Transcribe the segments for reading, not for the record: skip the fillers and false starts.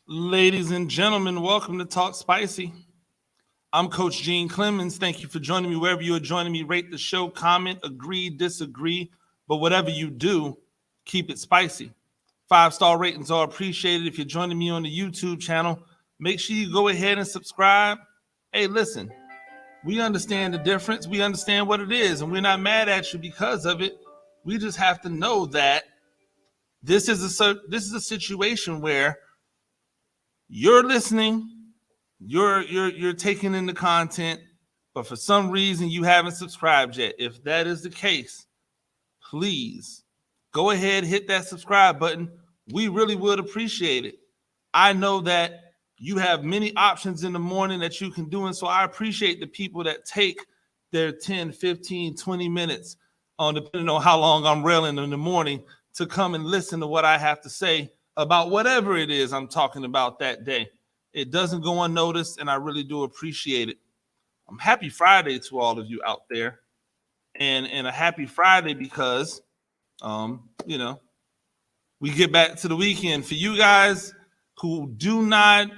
Ladies and gentlemen, welcome to Talk Spicy. I'm Coach Gene Clemens. Thank you for joining me wherever you are joining me. Rate the show, comment, agree, disagree, but whatever you do, keep it spicy. 5-star ratings are appreciated. If you're joining me on the YouTube channel, make sure you go ahead and subscribe. Hey, listen, we understand the difference. We understand what it is, and we're not mad at you because of it. We just have to know that this is a situation where you're listening, you're taking in the content, but for some reason you haven't subscribed yet. If that is the case, please go ahead, hit that subscribe button. We really would appreciate it. I know that you have many options in the morning that you can do, and so I appreciate the people that take their 10, 15, 20 minutes on depending on how long I'm railing in the morning to come and listen to what I have to say about whatever it is I'm talking about that day. It doesn't go unnoticed, and I really do appreciate it. Happy Friday to all of you out there, and a happy Friday because you know we get back to the weekend. For you guys who do not,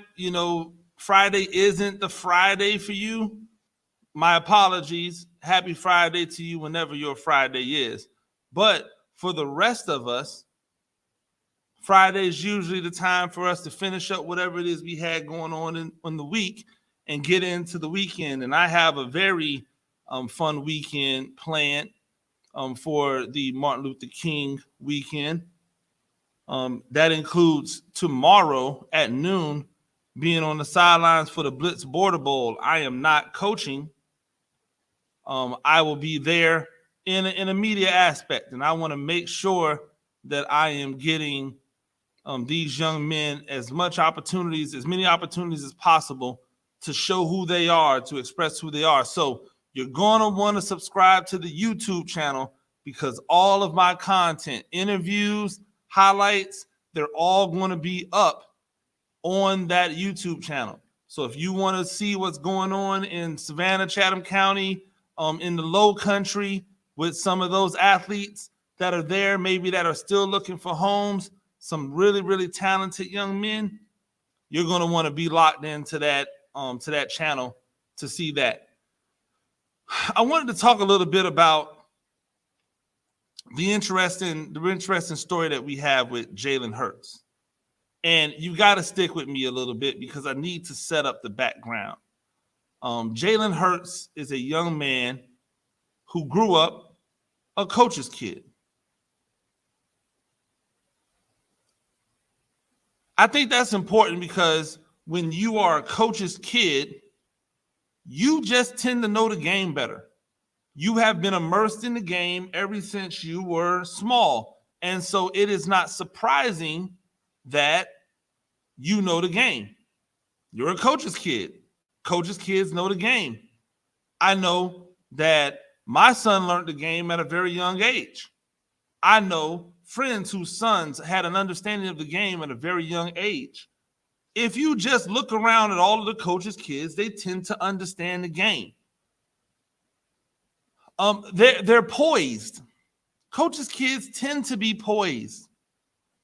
Friday isn't the Friday for you. My apologies. Happy Friday to you whenever your Friday is. But for the rest of us, Friday is usually the time for us to finish up whatever it is we had going on in the week and get into the weekend. And I have a very fun weekend planned for the Martin Luther King weekend. That includes tomorrow at noon being on the sidelines for the Blitz Border Bowl. I am not coaching. I will be there in a media aspect, and I want to make sure that I am getting these young men as many opportunities as possible to show who they are, to express who they are. So you're going to want to subscribe to the YouTube channel because all of my content, interviews, highlights, they're all going to be up on that YouTube channel. So if you want to see what's going on in Savannah, Chatham County, in the low country with some of those athletes that are there, maybe that are still looking for homes, some really, really talented young men, you're going to want to be locked into that channel to see that. I wanted to talk a little bit about the interesting story that we have with Jalen Hurts. And you got to stick with me a little bit because I need to set up the background. Jalen Hurts is a young man who grew up a coach's kid. I think that's important because when you are a coach's kid, you just tend to know the game better. You have been immersed in the game ever since you were small. And so it is not surprising that you know the game. You're a coach's kid. Coaches' kids know the game. I know that my son learned the game at a very young age. I know friends whose sons had an understanding of the game at a very young age. If you just look around at all of the coaches' kids, they tend to understand the game. They're poised. Coaches' kids tend to be poised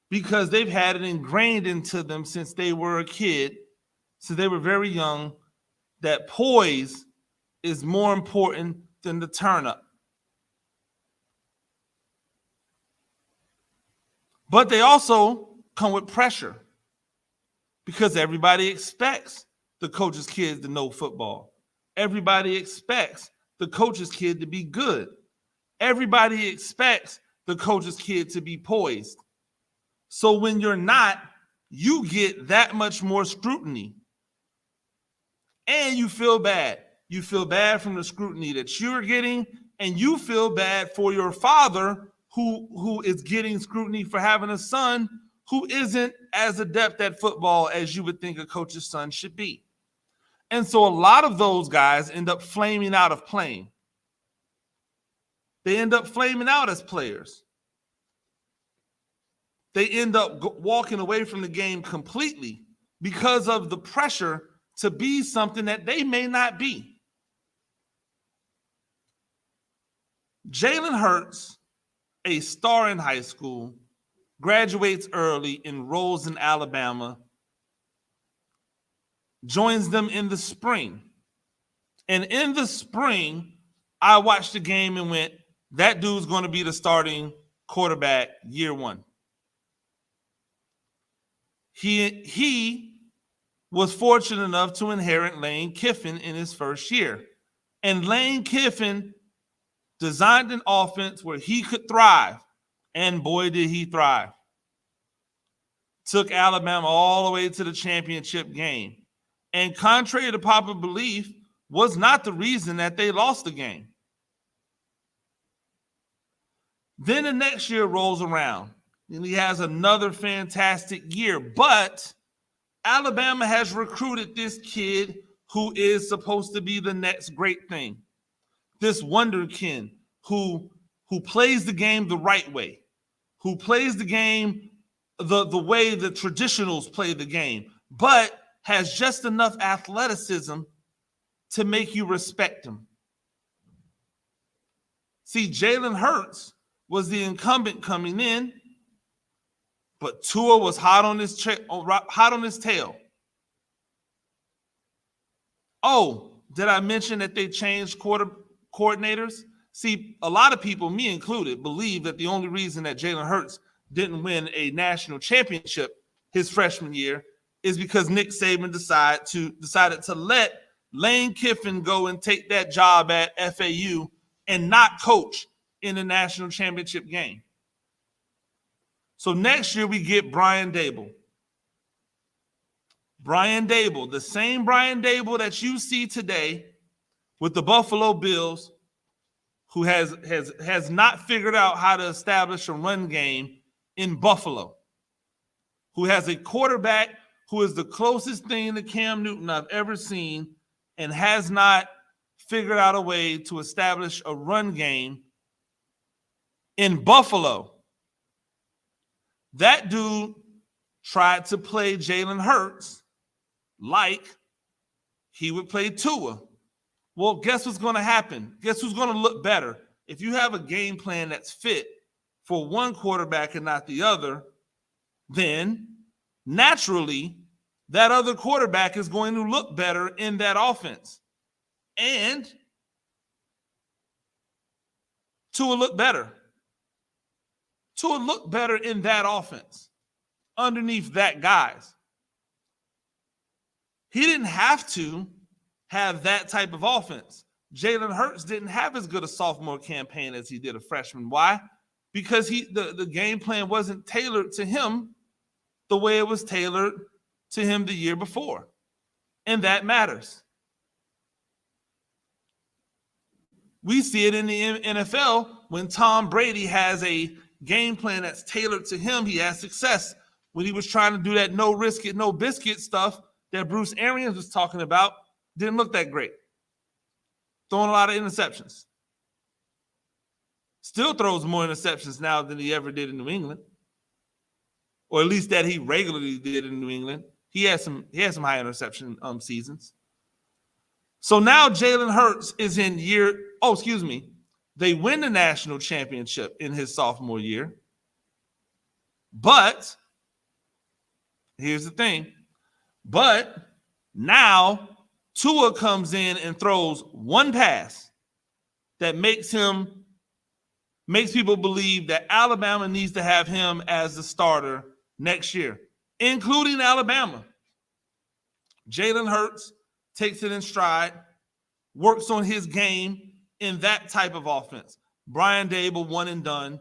because they've had it ingrained into them since they were a kid, since they were very young, that poise is more important than the turn up. But they also come with pressure because everybody expects the coach's kids to know football. Everybody expects the coach's kid to be good. Everybody expects the coach's kid to be poised. So when you're not, you get that much more scrutiny. And you feel bad. You feel bad from the scrutiny that you're getting, and you feel bad for your father who is getting scrutiny for having a son who isn't as adept at football as you would think a coach's son should be. And so a lot of those guys end up flaming out of playing. They end up flaming out as players. They end up walking away from the game completely because of the pressure to be something that they may not be. Jalen Hurts, a star in high school, graduates early, enrolls in Alabama, joins them in the spring. And in the spring, I watched the game and went, that dude's going to be the starting quarterback year one. He was fortunate enough to inherit Lane Kiffin in his first year. And Lane Kiffin designed an offense where he could thrive. And boy, did he thrive. Took Alabama all the way to the championship game. And contrary to popular belief, was not the reason that they lost the game. Then the next year rolls around, and he has another fantastic year. But Alabama has recruited this kid who is supposed to be the next great thing. This wonderkind who plays the game the right way, who plays the game the way the traditionals play the game, but has just enough athleticism to make you respect him. See, Jalen Hurts was the incumbent coming in, but Tua was hot on his tail. Oh, did I mention that they changed coordinators? See, a lot of people, me included, believe that the only reason that Jalen Hurts didn't win a national championship his freshman year is because Nick Saban decided to let Lane Kiffin go and take that job at FAU and not coach in the national championship game. So next year we get Brian Daboll. Brian Daboll, the same Brian Daboll that you see today with the Buffalo Bills, who has not figured out how to establish a run game in Buffalo, who has a quarterback who is the closest thing to Cam Newton I've ever seen and has not figured out a way to establish a run game in Buffalo. That dude tried to play Jalen Hurts like he would play Tua. Well, guess what's going to happen? Guess who's going to look better? If you have a game plan that's fit for one quarterback and not the other, then naturally that other quarterback is going to look better in that offense. And Tua looked better. Tua looked better in that offense underneath that guys. He didn't have to have that type of offense. Jalen Hurts didn't have as good a sophomore campaign as he did a freshman. Why? Because the game plan wasn't tailored to him the way it was tailored to him the year before. And that matters. We see it in the NFL when Tom Brady has a game plan that's tailored to him. He has success. When he was trying to do that no risk it, no biscuit stuff that Bruce Arians was talking about, didn't look that great. Throwing a lot of interceptions. Still throws more interceptions now than he ever did in New England. Or at least that he regularly did in New England. He had some high interception seasons. So now Jalen Hurts is in they win the national championship in his sophomore year. But here's the thing. But now Tua comes in and throws one pass that makes people believe that Alabama needs to have him as the starter next year, including Alabama. Jalen Hurts takes it in stride, works on his game in that type of offense. Brian Daboll, one and done,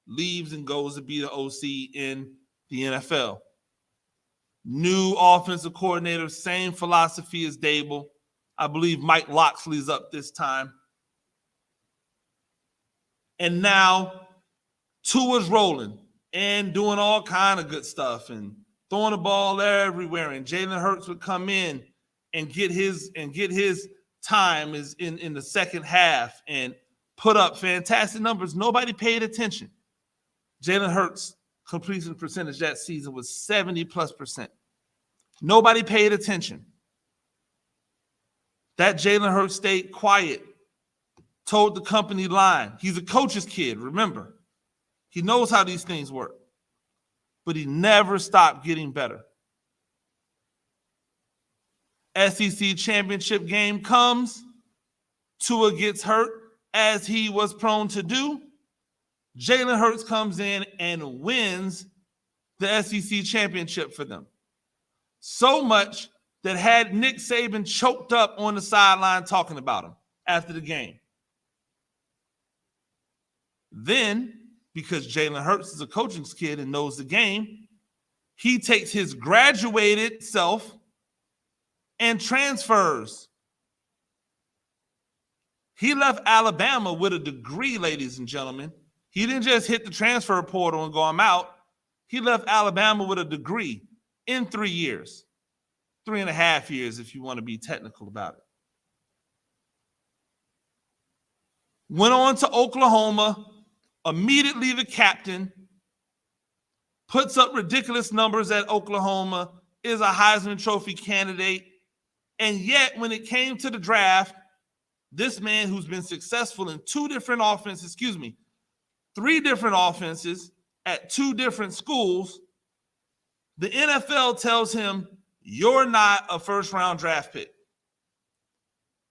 leaves and goes to be the OC in the NFL. New offensive coordinator, same philosophy as Daboll. I believe Mike Locksley's up this time. And now Tua's rolling and doing all kind of good stuff and throwing the ball everywhere. And Jalen Hurts would come in and get his time is in the second half and put up fantastic numbers. Nobody paid attention. Jalen Hurts' completion percentage that season was 70+%. Nobody paid attention. That Jalen Hurts stayed quiet, told the company line. He's a coach's kid, remember. He knows how these things work. But he never stopped getting better. SEC championship game comes, Tua gets hurt, as he was prone to do. Jalen Hurts comes in and wins the SEC championship for them. So much that had Nick Saban choked up on the sideline talking about him after the game. Then, because Jalen Hurts is a coaching kid and knows the game, he takes his graduated self and transfers. He left Alabama with a degree, ladies and gentlemen. He didn't just hit the transfer portal and go, I'm out. He left Alabama with a degree in 3 years. 3.5 years, if you want to be technical about it. Went on to Oklahoma, immediately the captain, puts up ridiculous numbers at Oklahoma, is a Heisman Trophy candidate. And yet, when it came to the draft, this man who's been successful in 3 different offenses at 2 different schools, the NFL tells him, you're not a first-round draft pick.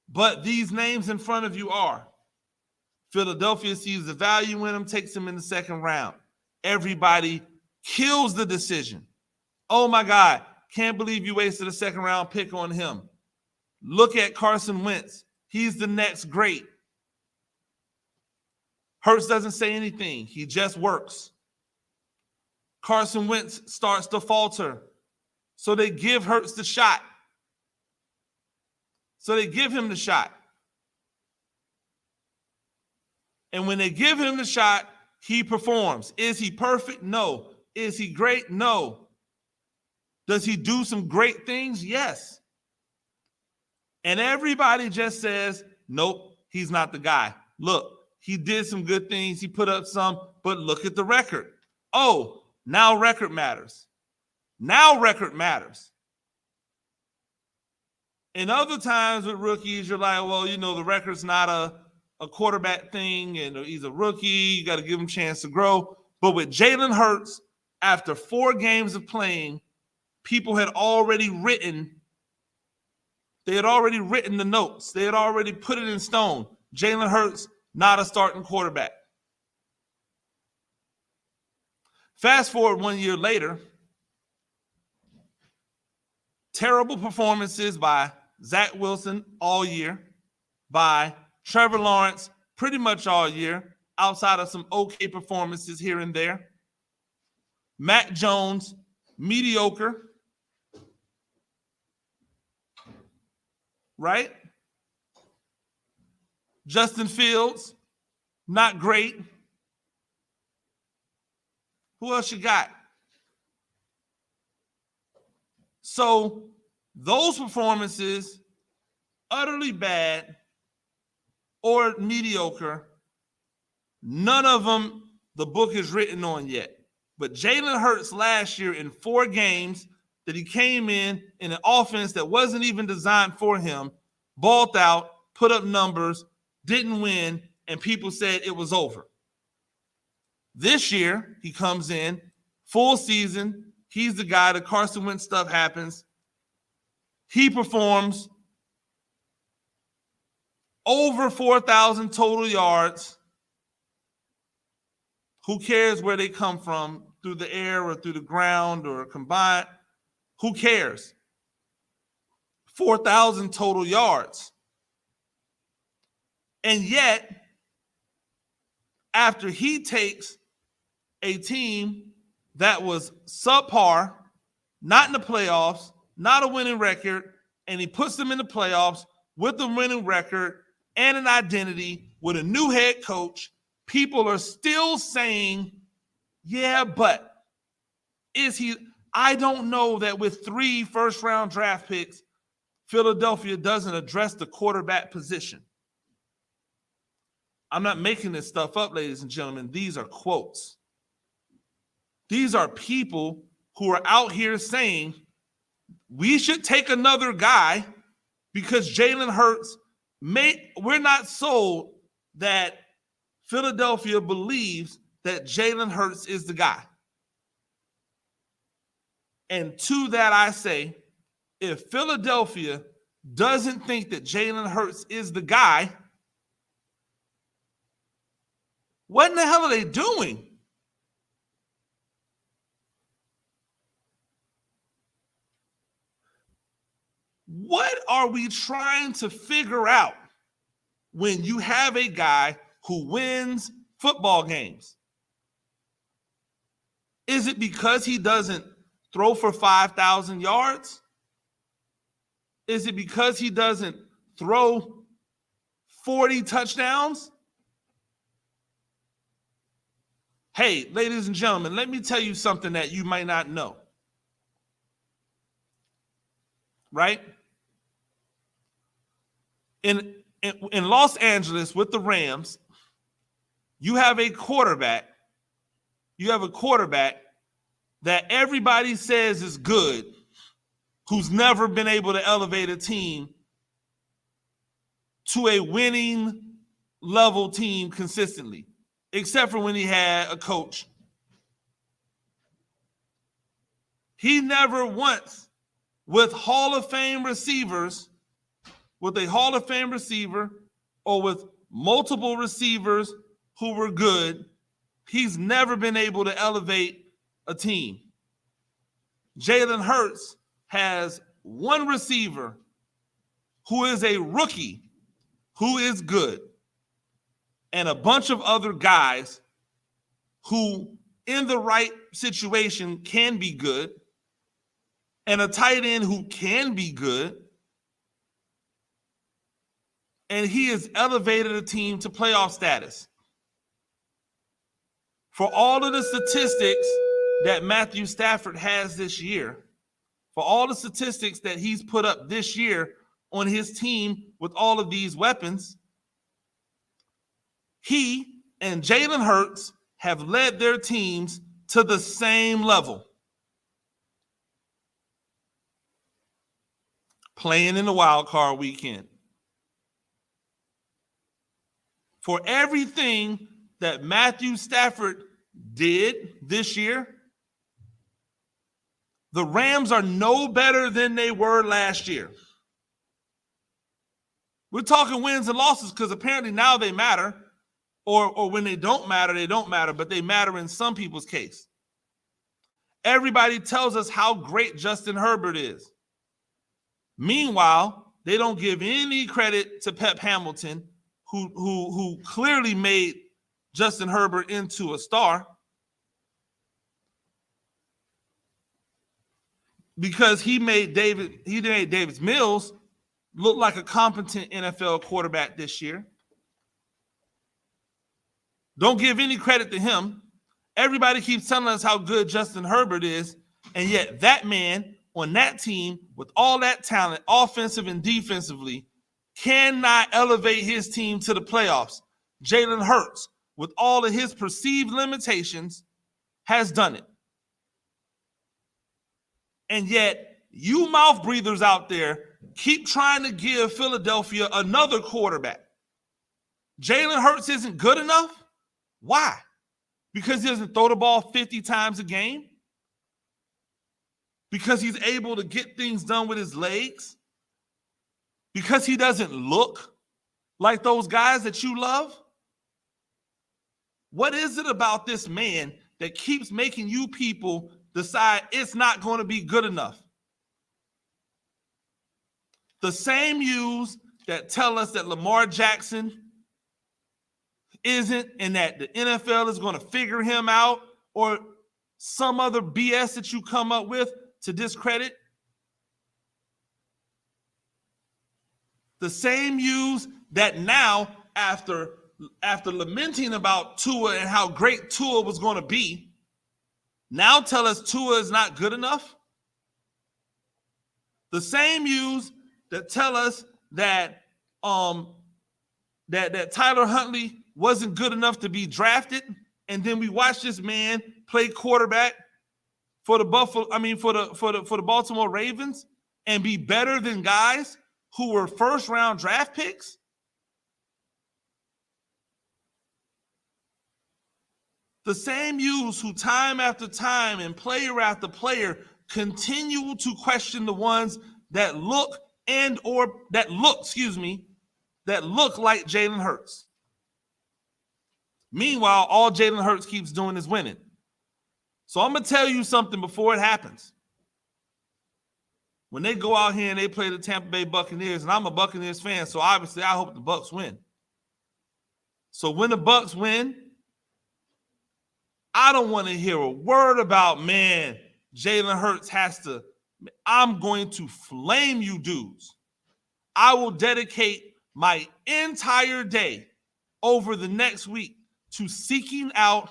But these names in front of you are. Philadelphia sees the value in him, takes him in the 2nd round. Everybody kills the decision. Oh, my God, can't believe you wasted a 2nd-round pick on him. Look at Carson Wentz. He's the next great. Hurts doesn't say anything. He just works. Carson Wentz starts to falter. So they give Hurts the shot. So they give him the shot. And when they give him the shot, he performs. Is he perfect? No. Is he great? No. Does he do some great things? Yes. And everybody just says, nope, he's not the guy. Look, he did some good things. He put up some, but look at the record. Oh, now record matters. Now record matters. In other times with rookies, you're like, well, the record's not a quarterback thing, and he's a rookie. You got to give him a chance to grow. But with Jalen Hurts, after 4 games of playing, people had already written the notes. They had already put it in stone. Jalen Hurts, not a starting quarterback. Fast forward 1 year later, terrible performances by Zach Wilson all year, by Trevor Lawrence pretty much all year, outside of some okay performances here and there. Mac Jones, mediocre. Right? Justin Fields, not great. Who else you got? So those performances, utterly bad or mediocre, none of them the book is written on yet. But Jalen Hurts last year in 4 games that he came in an offense that wasn't even designed for him, balled out, put up numbers, didn't win, and people said it was over. This year, he comes in, full season. He's the guy. The Carson Wentz stuff happens. He performs over 4,000 total yards. Who cares where they come from, through the air or through the ground or combined? Who cares? 4,000 total yards. And yet, after he takes a team that was subpar, not in the playoffs, not a winning record, and he puts them in the playoffs with a winning record and an identity with a new head coach, people are still saying, yeah, but is he? I don't know that with 3 first-round draft picks, Philadelphia doesn't address the quarterback position. I'm not making this stuff up, ladies and gentlemen. These are quotes. These are people who are out here saying we should take another guy because Jalen Hurts we're not sold that Philadelphia believes that Jalen Hurts is the guy. And to that I say, if Philadelphia doesn't think that Jalen Hurts is the guy, what in the hell are they doing? What are we trying to figure out when you have a guy who wins football games? Is it because he doesn't throw for 5,000 yards? Is it because he doesn't throw 40 touchdowns? Hey, ladies and gentlemen, let me tell you something that you might not know. Right? In Los Angeles with the Rams, you have a quarterback that everybody says is good, who's never been able to elevate a team to a winning level team consistently, except for when he had a coach. He never once, with Hall of Fame receivers, with a Hall of Fame receiver or with multiple receivers who were good, he's never been able to elevate a team. Jalen Hurts has one receiver who is a rookie who is good, and a bunch of other guys who, in the right situation, can be good, and a tight end who can be good, and he has elevated a team to playoff status. For all of the statistics that Matthew Stafford has this year, for all the statistics that he's put up this year on his team with all of these weapons, he and Jalen Hurts have led their teams to the same level. Playing in the wild card weekend. For everything that Matthew Stafford did this year, the Rams are no better than they were last year. We're talking wins and losses because apparently now they matter, or when they don't matter, but they matter in some people's case. Everybody tells us how great Justin Herbert is. Meanwhile, they don't give any credit to Pep Hamilton, who clearly made Justin Herbert into a star, because he made Davis Mills look like a competent NFL quarterback this year. Don't give any credit to him. Everybody keeps telling us how good Justin Herbert is, and yet that man on that team with all that talent, offensive and defensively, cannot elevate his team to the playoffs. Jalen Hurts, with all of his perceived limitations, has done it. And yet, you mouth breathers out there keep trying to give Philadelphia another quarterback. Jalen Hurts isn't good enough? Why? Because he doesn't throw the ball 50 times a game? Because he's able to get things done with his legs? Because he doesn't look like those guys that you love? What is it about this man that keeps making you people decide it's not going to be good enough? The same yous that tell us that Lamar Jackson isn't, and that the NFL is going to figure him out, or some other BS that you come up with to discredit. The same yous that now, after lamenting about Tua and how great Tua was going to be, now tell us Tua is not good enough. The same yous that tell us that that Tyler Huntley wasn't good enough to be drafted, and then we watch this man play quarterback for the Baltimore Ravens and be better than guys who were first-round draft picks. The same yous who time after time and player after player continue to question the ones that look like Jalen Hurts. Meanwhile, all Jalen Hurts keeps doing is winning. So I'm going to tell you something before it happens. When they go out here and they play the Tampa Bay Buccaneers, and I'm a Buccaneers fan, so obviously I hope the Bucs win. So when the Bucs win, I don't want to hear a word about, man, Jalen Hurts has to. I'm going to flame you dudes. I will dedicate my entire day over the next week to seeking out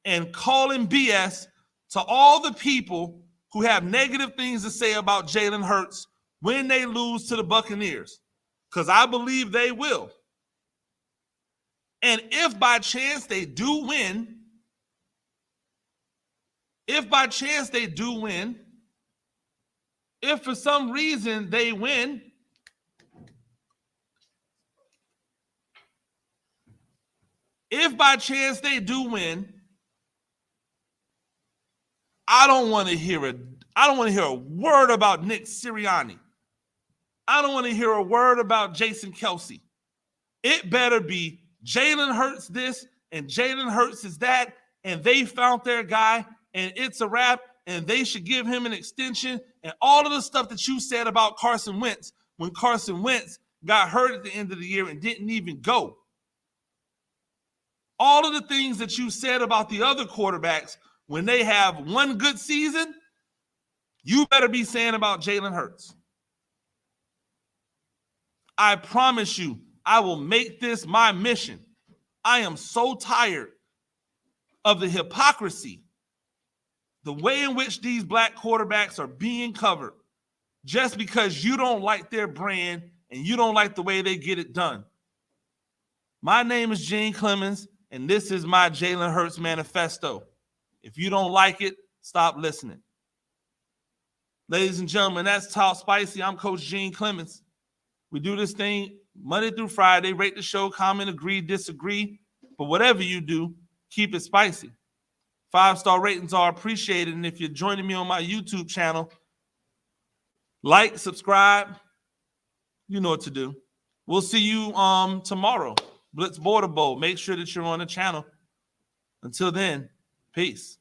and calling BS to all the people who have negative things to say about Jalen Hurts when they lose to the Buccaneers, because I believe they will. And if by chance they do win, if for some reason they win, I don't want to hear a word about Nick Sirianni. I don't want to hear a word about Jason Kelce. It better be Jalen Hurts this and Jalen Hurts is that, and they found their guy, and it's a wrap, and they should give him an extension, and all of the stuff that you said about Carson Wentz when Carson Wentz got hurt at the end of the year and didn't even go. All of the things that you said about the other quarterbacks when they have one good season, you better be saying about Jalen Hurts. I promise you, I will make this my mission. I am so tired of the hypocrisy, the way in which these black quarterbacks are being covered just because you don't like their brand and you don't like the way they get it done. My name is Gene Clemens, and this is my Jalen Hurts manifesto. If you don't like it, stop listening. Ladies and gentlemen, that's Talk Spicy. I'm Coach Gene Clemens. We do this thing Monday through Friday. Rate the show, comment, agree, disagree. But whatever you do, keep it spicy. 5-star ratings are appreciated. And if you're joining me on my YouTube channel, like, subscribe. You know what to do. We'll see you tomorrow. Blitz Border Bowl. Make sure that you're on the channel. Until then, peace.